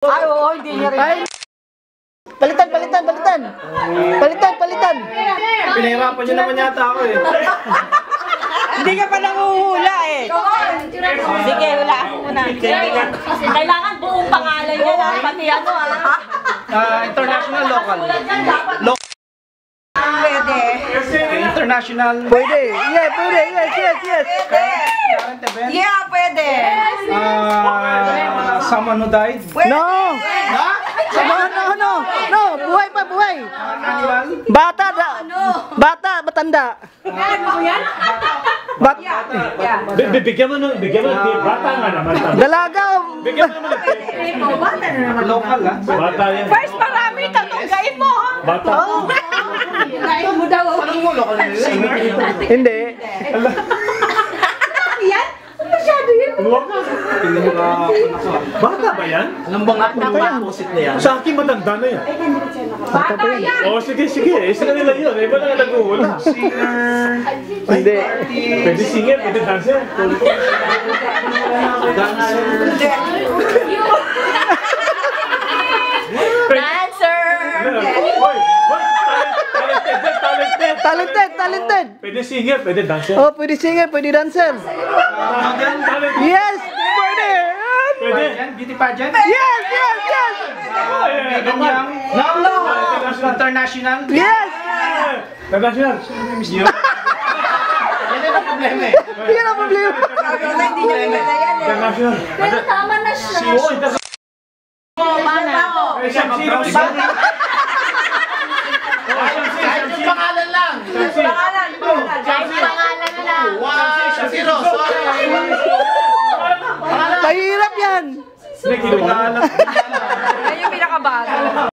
Ay, oo, hindi niya rin. Palitan. Pinahirapan niyo naman yata ako eh. Hindi ka pa nanguhula eh. Sige, hula ako muna. Kailangan buong pangalan niya na, pati ano International, local. Pwede. International. Pwede. Yeah, pwede. Yes. Current event. Yeah, pwede. Someone who died. No. No. Buhay pa. Animal. Bata, matanda. Bigyan mo ng bata nga naman. Dalaga. Bigyan mo naman. Local ah. Bata yan. First, marami tatunggain mo. Bata. Gain mo daw. Anong mo local na yun? Hindi. Yan? Masyado yun. Bata ba yan? Alam bang ako yung posit na yan? Sa akin matanda na yan. Bata yan. Oo, sige. Isa na nila yun. Iba na nag-uula. Singer. Hindi. Pwede singer, pwede dancer. Dancer. Hoy! Talented. Pwede singer, pwede dancer. Oh, pwede singer, pwede dancer. Yes, pwede. Pwede. Beauty pageant. Yes. Megan Young. No. International. Yes. International. Yan ang problema eh. Hindi na problema. Hindi niya kilala yan eh. International. Pero tama na siya. Kahit yung pangalan lang. Pangalan na lang. Mahirap yan. Hindi, kinuha. Ayun yung pinakabago.